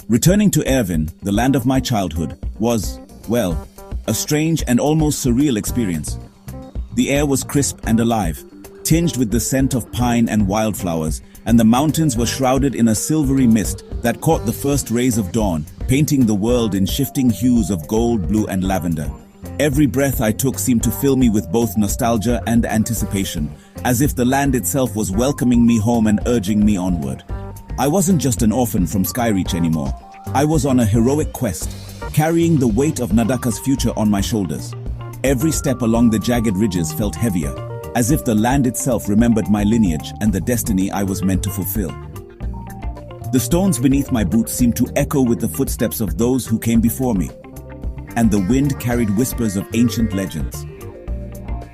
Returning to Aervyn, the land of my childhood, was, well, a strange and almost surreal experience. The air was crisp and alive, tinged with the scent of pine and wildflowers, and the mountains were shrouded in a silvery mist that caught the first rays of dawn, painting the world in shifting hues of gold, blue, and lavender. Every breath I took seemed to fill me with both nostalgia and anticipation, as if the land itself was welcoming me home and urging me onward. I wasn't just an orphan from Skyreach anymore. I was on a heroic quest, carrying the weight of Nadaka's future on my shoulders. Every step along the jagged ridges felt heavier, as if the land itself remembered my lineage and the destiny I was meant to fulfill. The stones beneath my boots seemed to echo with the footsteps of those who came before me, and the wind carried whispers of ancient legends.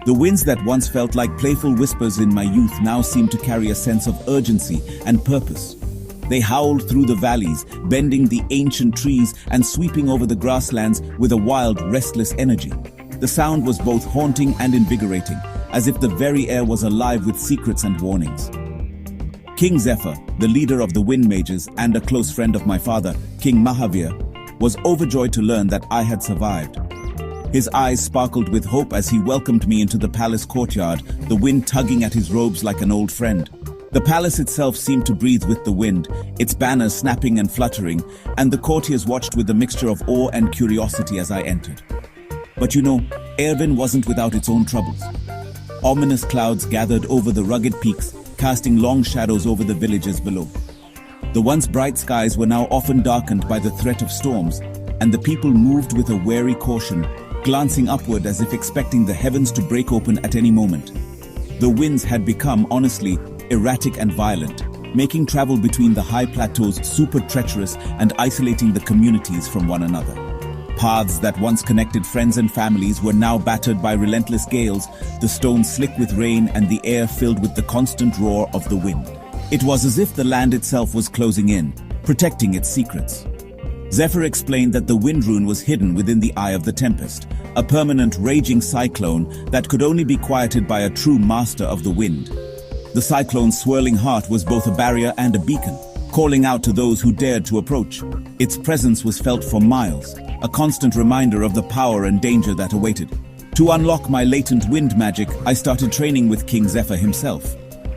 The winds that once felt like playful whispers in my youth now seemed to carry a sense of urgency and purpose. They howled through the valleys, bending the ancient trees and sweeping over the grasslands with a wild, restless energy. The sound was both haunting and invigorating, as if the very air was alive with secrets and warnings. King Zephyr, the leader of the Wind Mages and a close friend of my father, King Mahavir, was overjoyed to learn that I had survived. His eyes sparkled with hope as he welcomed me into the palace courtyard, the wind tugging at his robes like an old friend. The palace itself seemed to breathe with the wind, its banners snapping and fluttering, and the courtiers watched with a mixture of awe and curiosity as I entered. But you know, Aervyn wasn't without its own troubles. Ominous clouds gathered over the rugged peaks, casting long shadows over the villages below. The once bright skies were now often darkened by the threat of storms, and the people moved with a wary caution, glancing upward as if expecting the heavens to break open at any moment. The winds had become, honestly, erratic and violent, making travel between the high plateaus super treacherous and isolating the communities from one another. Paths that once connected friends and families were now battered by relentless gales, the stones slick with rain and the air filled with the constant roar of the wind. It was as if the land itself was closing in, protecting its secrets. Zephyr explained that the wind rune was hidden within the eye of the tempest, a permanent raging cyclone that could only be quieted by a true master of the wind. The cyclone's swirling heart was both a barrier and a beacon, calling out to those who dared to approach. Its presence was felt for miles, a constant reminder of the power and danger that awaited. To unlock my latent wind magic, I started training with King Zephyr himself.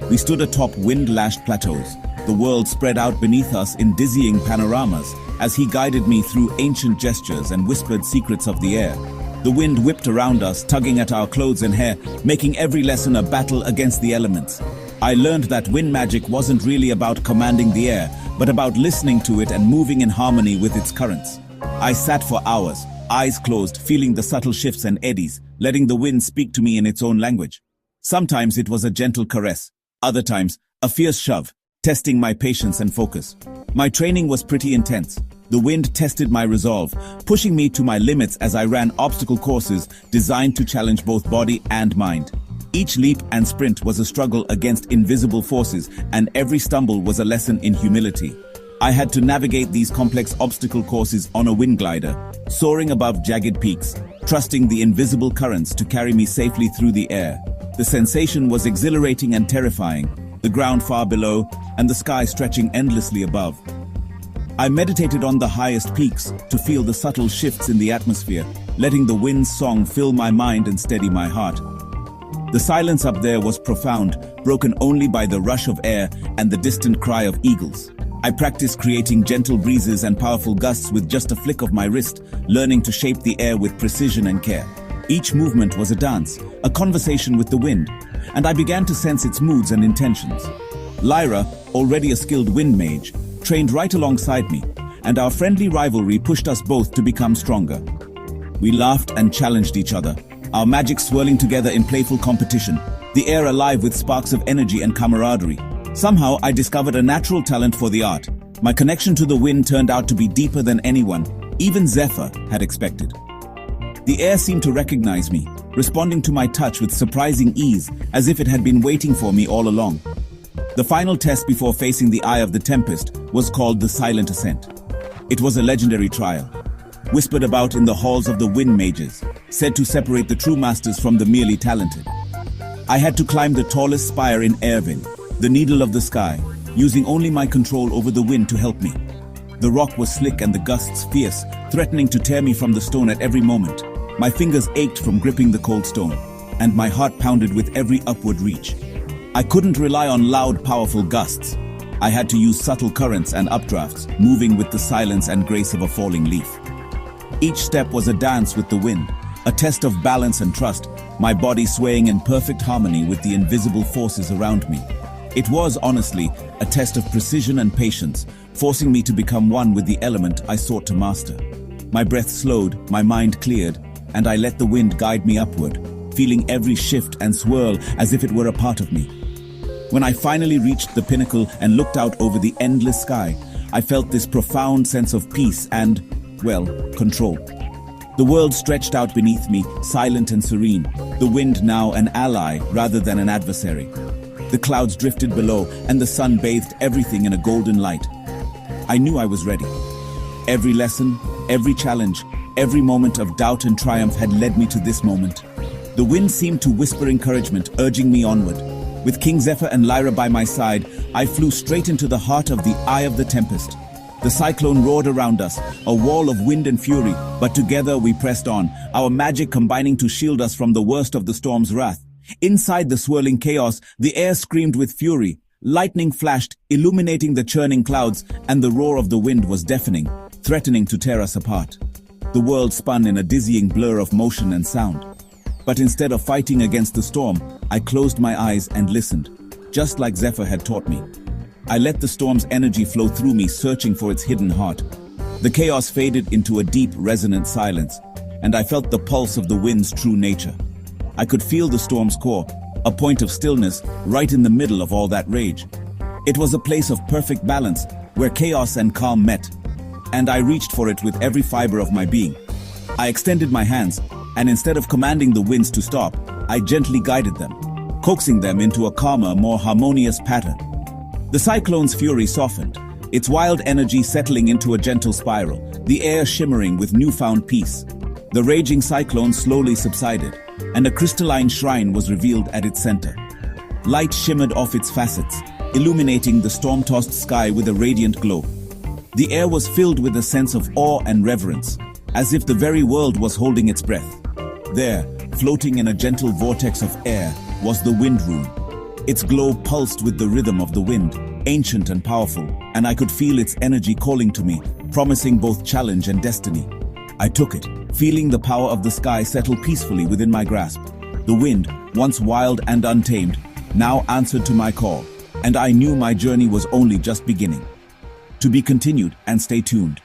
We stood atop wind-lashed plateaus, the world spread out beneath us in dizzying panoramas, as he guided me through ancient gestures and whispered secrets of the air. The wind whipped around us, tugging at our clothes and hair, making every lesson a battle against the elements. I learned that wind magic wasn't really about commanding the air, but about listening to it and moving in harmony with its currents. I sat for hours, eyes closed, feeling the subtle shifts and eddies, letting the wind speak to me in its own language. Sometimes it was a gentle caress, other times a fierce shove, testing my patience and focus. My training was pretty intense. The wind tested my resolve, pushing me to my limits as I ran obstacle courses designed to challenge both body and mind. Each leap and sprint was a struggle against invisible forces, and every stumble was a lesson in humility. I had to navigate these complex obstacle courses on a wind glider, soaring above jagged peaks, trusting the invisible currents to carry me safely through the air. The sensation was exhilarating and terrifying, the ground far below and the sky stretching endlessly above. I meditated on the highest peaks to feel the subtle shifts in the atmosphere, letting the wind's song fill my mind and steady my heart. The silence up there was profound, broken only by the rush of air and the distant cry of eagles. I practiced creating gentle breezes and powerful gusts with just a flick of my wrist, learning to shape the air with precision and care. Each movement was a dance, a conversation with the wind, and I began to sense its moods and intentions. Lyra, already a skilled wind mage, trained right alongside me, and our friendly rivalry pushed us both to become stronger. We laughed and challenged each other, our magic swirling together in playful competition, the air alive with sparks of energy and camaraderie. Somehow, I discovered a natural talent for the art. My connection to the wind turned out to be deeper than anyone, even Zephyr, had expected. The air seemed to recognize me, responding to my touch with surprising ease, as if it had been waiting for me all along. The final test before facing the eye of the tempest was called the Silent Ascent. It was a legendary trial, whispered about in the halls of the Wind Mages, said to separate the true masters from the merely talented. I had to climb the tallest spire in Aervyn, the needle of the sky, using only my control over the wind to help me. The rock was slick and the gusts fierce, threatening to tear me from the stone at every moment. My fingers ached from gripping the cold stone, and my heart pounded with every upward reach. I couldn't rely on loud, powerful gusts. I had to use subtle currents and updrafts, moving with the silence and grace of a falling leaf. Each step was a dance with the wind, a test of balance and trust, my body swaying in perfect harmony with the invisible forces around me. It was, honestly, a test of precision and patience, forcing me to become one with the element I sought to master. My breath slowed, my mind cleared, and I let the wind guide me upward, feeling every shift and swirl as if it were a part of me. When I finally reached the pinnacle and looked out over the endless sky, I felt this profound sense of peace and, well, control. The world stretched out beneath me, silent and serene, the wind now an ally rather than an adversary. The clouds drifted below, and the sun bathed everything in a golden light. I knew I was ready. Every lesson, every challenge, every moment of doubt and triumph had led me to this moment. The wind seemed to whisper encouragement, urging me onward. With King Zephyr and Lyra by my side, I flew straight into the heart of the eye of the tempest. The cyclone roared around us, a wall of wind and fury, but together we pressed on, our magic combining to shield us from the worst of the storm's wrath. Inside the swirling chaos, the air screamed with fury. Lightning flashed, illuminating the churning clouds, and the roar of the wind was deafening, threatening to tear us apart. The world spun in a dizzying blur of motion and sound. But instead of fighting against the storm, I closed my eyes and listened, just like Zephyr had taught me. I let the storm's energy flow through me, searching for its hidden heart. The chaos faded into a deep, resonant silence, and I felt the pulse of the wind's true nature. I could feel the storm's core, a point of stillness right in the middle of all that rage. It was a place of perfect balance, where chaos and calm met, and I reached for it with every fiber of my being. I extended my hands, and instead of commanding the winds to stop, I gently guided them, coaxing them into a calmer, more harmonious pattern. The cyclone's fury softened, its wild energy settling into a gentle spiral, the air shimmering with newfound peace. The raging cyclone slowly subsided, and a crystalline shrine was revealed at its center. Light shimmered off its facets, illuminating the storm-tossed sky with a radiant glow. The air was filled with a sense of awe and reverence, as if the very world was holding its breath. There, floating in a gentle vortex of air, was the wind rune. Its glow pulsed with the rhythm of the wind, ancient and powerful, and I could feel its energy calling to me, promising both challenge and destiny. I took it, feeling the power of the sky settle peacefully within my grasp. The wind, once wild and untamed, now answered to my call, and I knew my journey was only just beginning. To be continued, and stay tuned.